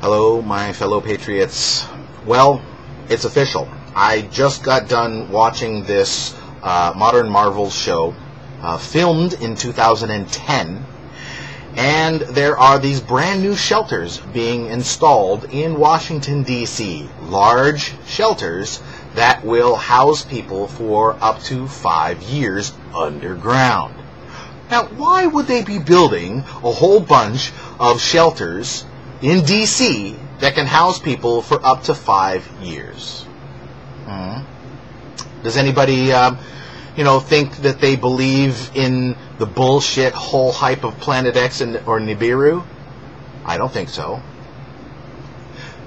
Hello, my fellow patriots. Well, it's official. I just got done watching this Modern Marvels show, filmed in 2010, and there are these brand new shelters being installed in Washington, D.C. Large shelters that will house people for up to 5 years underground. Now, why would they be building a whole bunch of shelters in D.C. that can house people for up to 5 years? Does anybody, think that they believe in the bullshit whole hype of Planet X or Nibiru? I don't think so.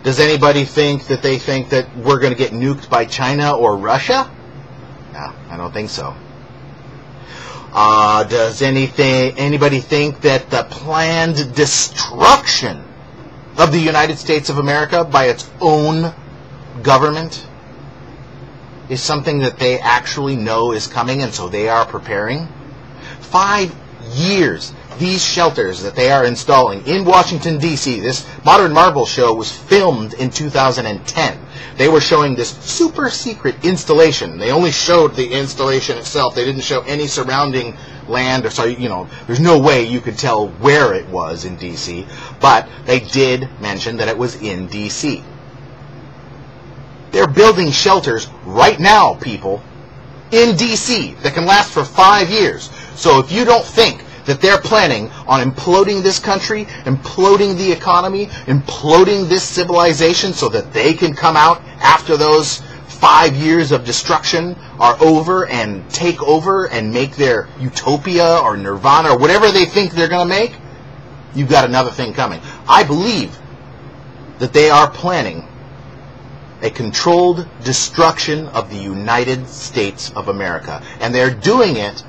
Does anybody think that we're going to get nuked by China or Russia? No, I don't think so. Does anybody think that the planned destruction of the United States of America by its own government is something that they actually know is coming, and so they are preparing? 5 years. These shelters that they are installing in Washington, D.C., this Modern Marvel show was filmed in 2010. They were showing this super secret installation. They only showed the installation itself. They didn't show any surrounding land, or there's no way you could tell where it was in D.C., but they did mention that it was in D.C. They're building shelters right now, people, in D.C. that can last for 5 years. So if you don't think that they're planning on imploding this country, imploding the economy, imploding this civilization so that they can come out after those 5 years of destruction are over and take over and make their utopia or nirvana or whatever they think they're going to make, you've got another thing coming. I believe that they are planning a controlled destruction of the United States of America. And they're doing it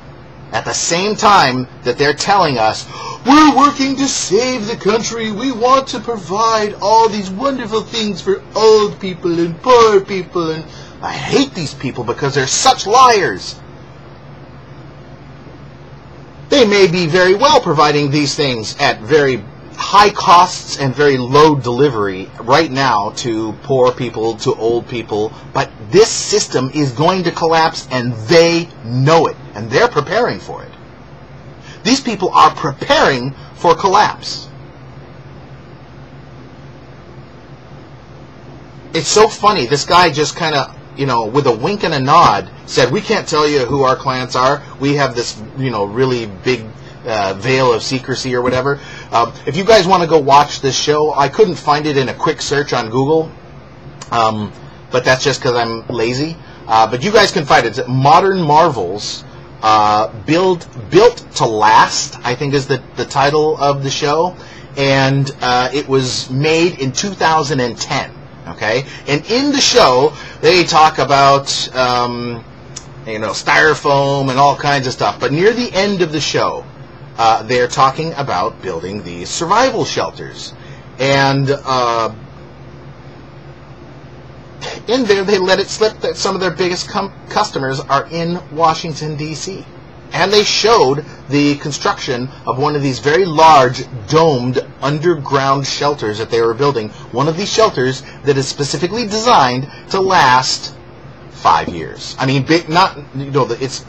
at the same time that they're telling us, we're working to save the country, we want to provide all these wonderful things for old people and poor people, and I hate these people because they're such liars. They may be very well providing these things at very high costs and very low delivery right now to poor people, to old people, but this system is going to collapse and they know it, and they're preparing for it. These people are preparing for collapse. It's so funny, this guy just kind of, with a wink and a nod said, we can't tell you who our clients are, we have this, really big veil of secrecy or whatever. If you guys want to go watch this show, I couldn't find it in a quick search on Google, but that's just because I'm lazy. But you guys can find it. It's Modern Marvels, Built to Last, I think is the title of the show, and it was made in 2010. Okay, and in the show they talk about styrofoam and all kinds of stuff. But near the end of the show, they're talking about building these survival shelters. And in there, they let it slip that some of their biggest customers are in Washington, D.C. And they showed the construction of one of these very large, domed, underground shelters that they were building. One of these shelters that is specifically designed to last 5 years. I mean, it's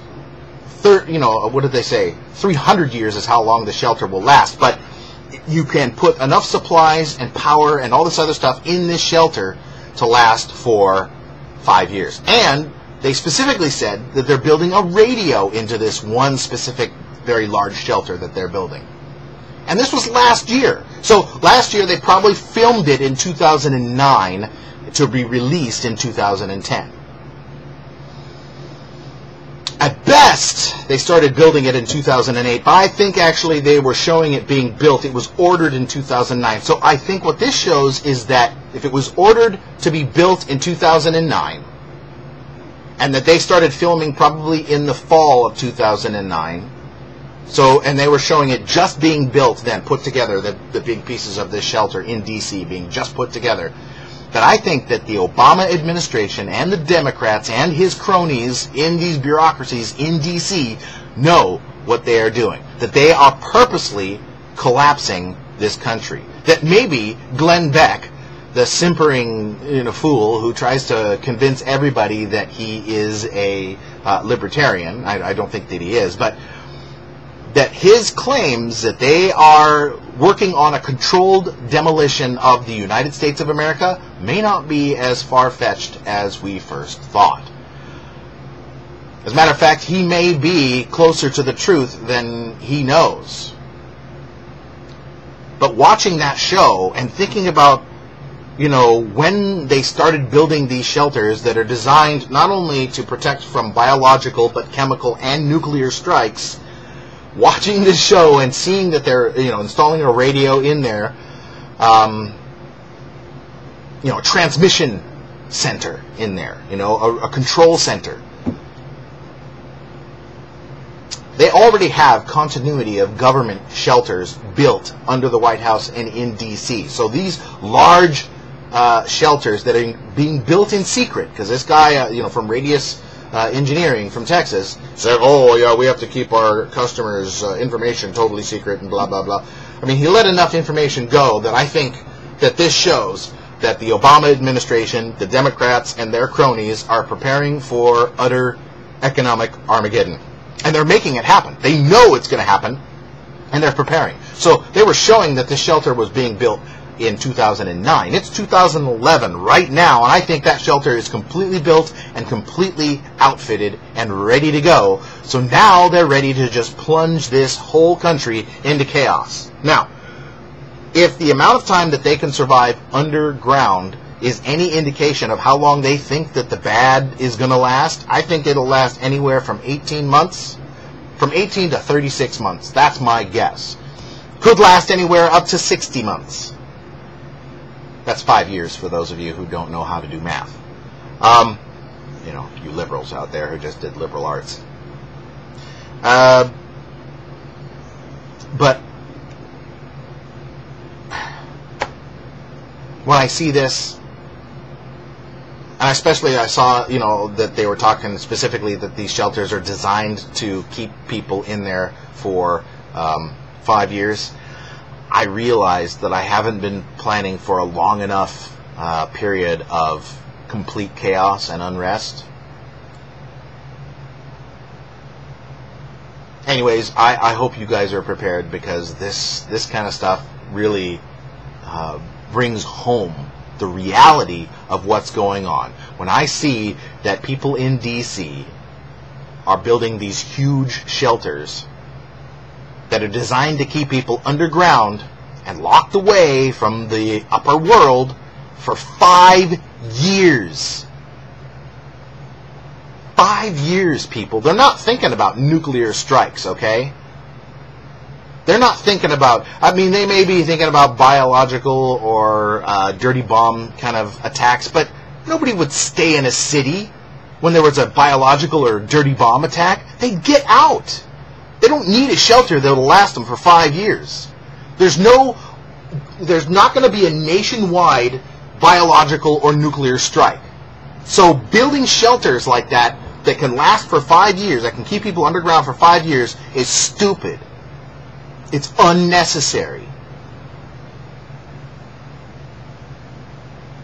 what did they say? 300 years is how long the shelter will last. But you can put enough supplies and power and all this other stuff in this shelter to last for 5 years. And they specifically said that they're building a radio into this one specific very large shelter that they're building. And this was last year. So last year they probably filmed it in 2009 to be released in 2010. At best, they started building it in 2008, but I think actually they were showing it being built. It was ordered in 2009. So I think what this shows is that if it was ordered to be built in 2009, and that they started filming probably in the fall of 2009, and they were showing it just being built then, put together, the big pieces of this shelter in D.C. being just put together, that I think that the Obama administration and the Democrats and his cronies in these bureaucracies in D.C. know what they are doing. That they are purposely collapsing this country. that maybe Glenn Beck, the simpering fool who tries to convince everybody that he is a libertarian, I don't think that he is, but that his claims that they are working on a controlled demolition of the United States of America may not be as far-fetched as we first thought. As a matter of fact, he may be closer to the truth than he knows. But watching that show and thinking about, when they started building these shelters that are designed not only to protect from biological but chemical and nuclear strikes, watching this show and seeing that they're installing a radio in there, a transmission center in there, a control center. They already have continuity of government shelters built under the White House and in D.C. So these large shelters that are being built in secret, because this guy, from Radius Engineering from Texas said, "Oh yeah, we have to keep our customers' information totally secret and blah blah blah." I mean, he let enough information go that I think that this shows that the Obama administration, the Democrats, and their cronies are preparing for utter economic Armageddon. And they're making it happen. They know it's going to happen, and they're preparing. So they were showing that this shelter was being built in 2009. It's 2011 right now, and I think that shelter is completely built and completely outfitted and ready to go. So now they're ready to just plunge this whole country into chaos. Now, if the amount of time that they can survive underground is any indication of how long they think that the bad is going to last, I think it'll last anywhere from 18 months, from 18 to 36 months. That's my guess. Could last anywhere up to 60 months. That's 5 years for those of you who don't know how to do math. You liberals out there who just did liberal arts. But when I see this, and especially I saw, that they were talking specifically that these shelters are designed to keep people in there for 5 years, I realized that I haven't been planning for a long enough period of complete chaos and unrest. Anyways, I hope you guys are prepared, because this kind of stuff really brings home the reality of what's going on. When I see that people in D.C. are building these huge shelters that are designed to keep people underground and locked away from the upper world for 5 years. 5 years, people. They're not thinking about nuclear strikes, okay? They're not thinking about, they may be thinking about biological or dirty bomb kind of attacks, but nobody would stay in a city when there was a biological or dirty bomb attack. They'd get out. They don't need a shelter that will last them for 5 years. There's not going to be a nationwide biological or nuclear strike. So building shelters like that can last for 5 years, that can keep people underground for 5 years, is stupid. It's unnecessary.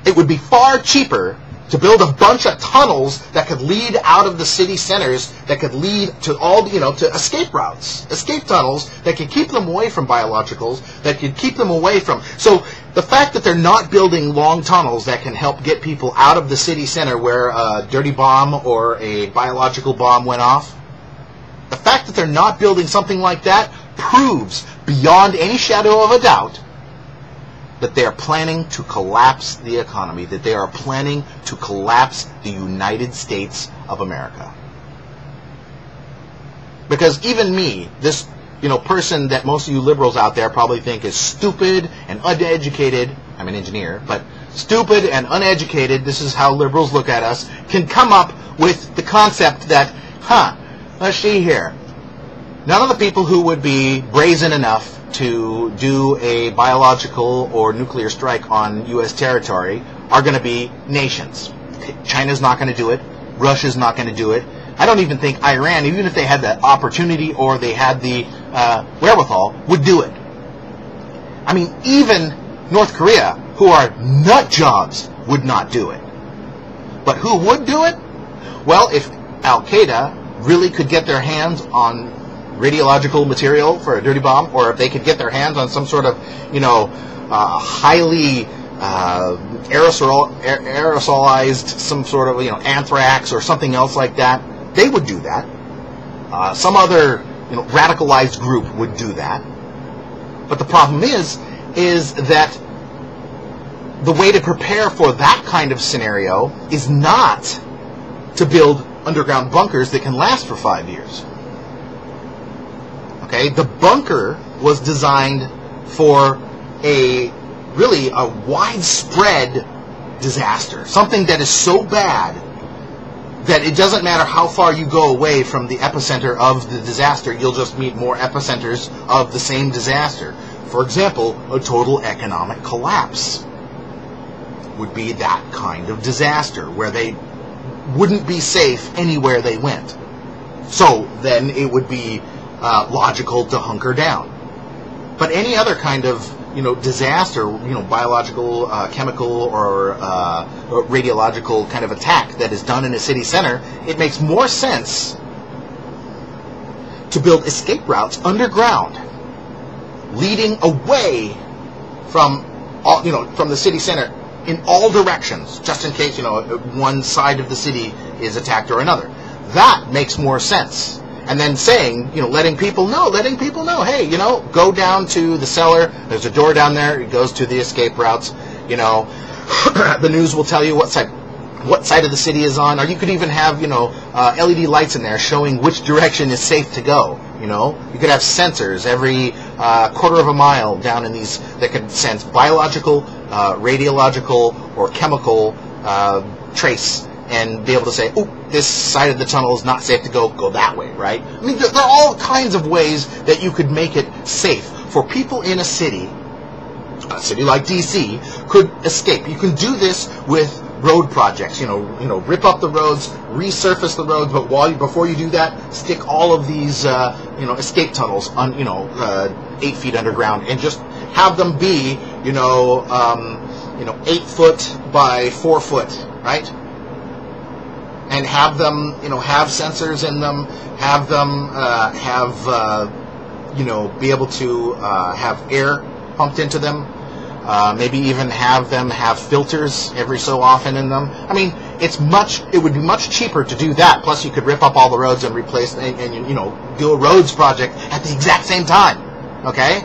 It would be far cheaper to build a bunch of tunnels that could lead out of the city centers, that could lead to to escape routes, escape tunnels that could keep them away from biologicals, that could keep them away from. So the fact that they're not building long tunnels that can help get people out of the city center where a dirty bomb or a biological bomb went off, the fact that they're not building something like that proves beyond any shadow of a doubt that they are planning to collapse the economy, that they are planning to collapse the United States of America. Because even me, this person that most of you liberals out there probably think is stupid and uneducated, I'm an engineer, but stupid and uneducated, this is how liberals look at us, can come up with the concept that, let's see here, none of the people who would be brazen enough to do a biological or nuclear strike on U.S. territory are going to be nations. China's not going to do it. Russia's not going to do it. I don't even think Iran, even if they had the opportunity or they had the wherewithal, would do it. I mean, even North Korea, who are nut jobs, would not do it. But who would do it? Well, if Al-Qaeda really could get their hands on radiological material for a dirty bomb, or if they could get their hands on some sort of, highly aerosolized, some sort of, anthrax or something else like that, they would do that. Some other, radicalized group would do that. But the problem is that the way to prepare for that kind of scenario is not to build underground bunkers that can last for 5 years. Okay, the bunker was designed for a widespread disaster, something that is so bad that it doesn't matter how far you go away from the epicenter of the disaster, you'll just meet more epicenters of the same disaster. For example, a total economic collapse would be that kind of disaster, where they wouldn't be safe anywhere they went. So then it would be logical to hunker down. But any other kind of disaster, biological, chemical, or radiological kind of attack that is done in a city center, it makes more sense to build escape routes underground, leading away from from the city center in all directions, just in case one side of the city is attacked or another. That makes more sense. And then saying, letting people know, hey, go down to the cellar. There's a door down there. It goes to the escape routes. The news will tell you what side of the city is on. Or you could even have, LED lights in there showing which direction is safe to go. You could have sensors every quarter of a mile down in these that could sense biological, radiological, or chemical trace, and be able to say, oh, this side of the tunnel is not safe to go that way, right? I mean, there are all kinds of ways that you could make it safe for people in a city like D.C. could escape. You can do this with road projects, rip up the roads, resurface the roads, but before you do that, stick all of these, escape tunnels on, 8 feet underground, and just have them be, 8 foot by 4 foot, right? And have them, have sensors in them, have them, be able to have air pumped into them. Maybe even have them have filters every so often in them. I mean, it would be much cheaper to do that. Plus, you could rip up all the roads and replace, and do a roads project at the exact same time. Okay?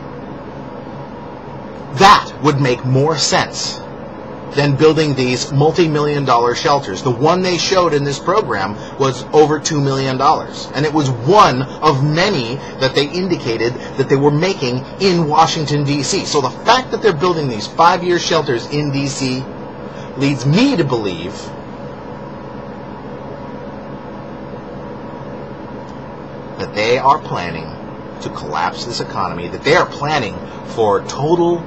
That would make more sense than building these multi-million-dollar shelters. The one they showed in this program was over $2 million. And it was one of many that they indicated that they were making in Washington, D.C. So the fact that they're building these 5-year shelters in D.C. leads me to believe that they are planning to collapse this economy, that they are planning for total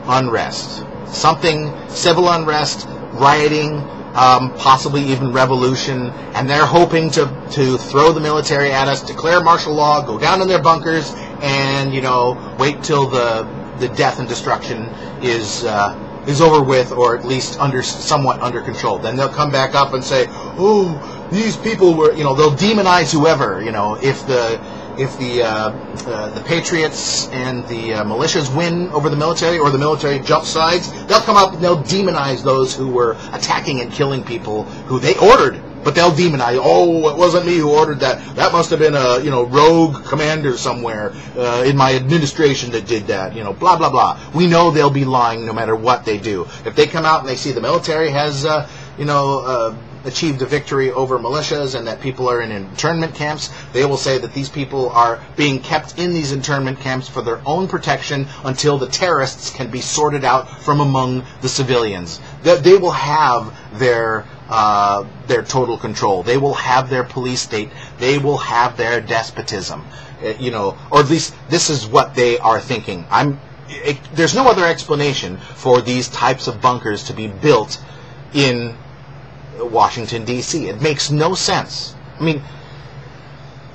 unrest. Something, civil unrest, rioting, possibly even revolution, and they're hoping to throw the military at us, declare martial law, go down in their bunkers, and wait till the death and destruction is over with, or at least somewhat under control. Then they'll come back up and say, oh, these people were, they'll demonize whoever, if the Patriots and the militias win over the military, or the military jumps sides, they'll come up and they'll demonize those who were attacking and killing people who they ordered. But they'll demonize, oh, it wasn't me who ordered that. That must have been a rogue commander somewhere in my administration that did that. Blah blah blah. We know they'll be lying no matter what they do. If they come out and they see the military has achieved a victory over militias and that people are in internment camps, they will say that these people are being kept in these internment camps for their own protection until the terrorists can be sorted out from among the civilians. They will have their total control. They will have their police state. They will have their despotism. Or at least this is what they are thinking. There's no other explanation for these types of bunkers to be built in Washington, D.C. It makes no sense. I mean,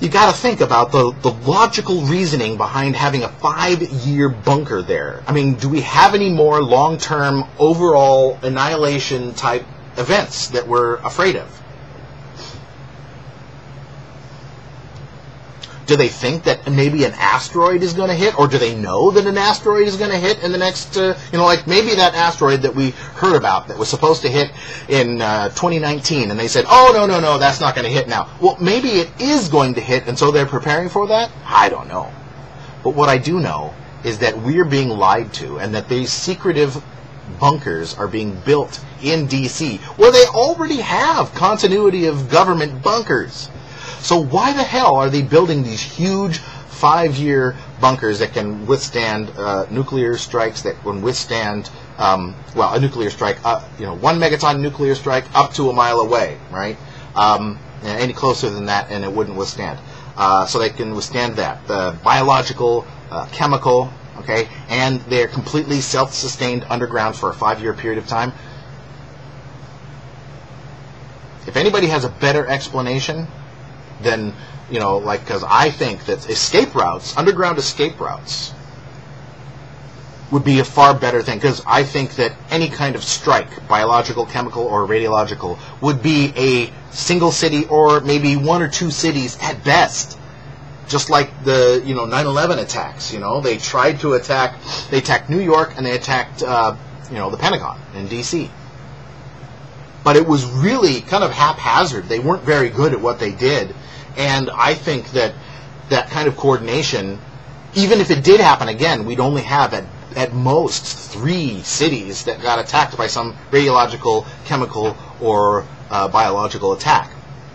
you got to think about the logical reasoning behind having a 5-year bunker there. I mean, do we have any more long-term overall annihilation type events that we're afraid of? Do they think that maybe an asteroid is going to hit, or do they know that an asteroid is going to hit in the next, like maybe that asteroid that we heard about that was supposed to hit in 2019, and they said, oh, no, that's not going to hit now. Well, maybe it is going to hit, and so they're preparing for that? I don't know. But what I do know is that we're being lied to, and that these secretive bunkers are being built in D.C., where they already have continuity of government bunkers. So why the hell are they building these huge 5-year bunkers that can withstand nuclear strikes, that can withstand, a nuclear strike, 1 megaton nuclear strike up to a mile away, right? Any closer than that and it wouldn't withstand. So they can withstand that. The biological, chemical, okay, and they're completely self-sustained underground for a 5-year period of time. If anybody has a better explanation, then, because I think that escape routes, underground escape routes, would be a far better thing, because I think that any kind of strike, biological, chemical, or radiological, would be a single city or maybe 1 or 2 cities at best. Just like the, 9/11 attacks, they tried to they attacked New York and they attacked, the Pentagon in D.C. But it was really kind of haphazard. They weren't very good at what they did. And I think that that kind of coordination, even if it did happen again, we'd only have at most 3 cities that got attacked by some radiological, chemical, or biological attack.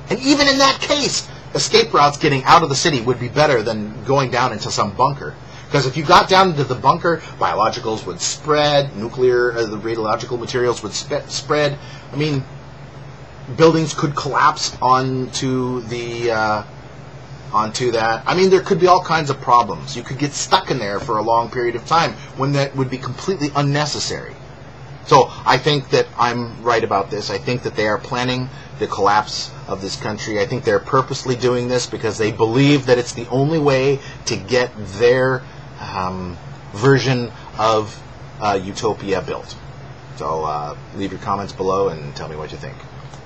And even in that case, escape routes getting out of the city would be better than going down into some bunker. Because if you got down into the bunker, biologicals would spread, the radiological materials would spread. I mean, buildings could collapse onto that. I mean, there could be all kinds of problems. You could get stuck in there for a long period of time when that would be completely unnecessary. So I think that I'm right about this. I think that they are planning the collapse of this country. I think they're purposely doing this because they believe that it's the only way to get their version of utopia built. So leave your comments below and tell me what you think.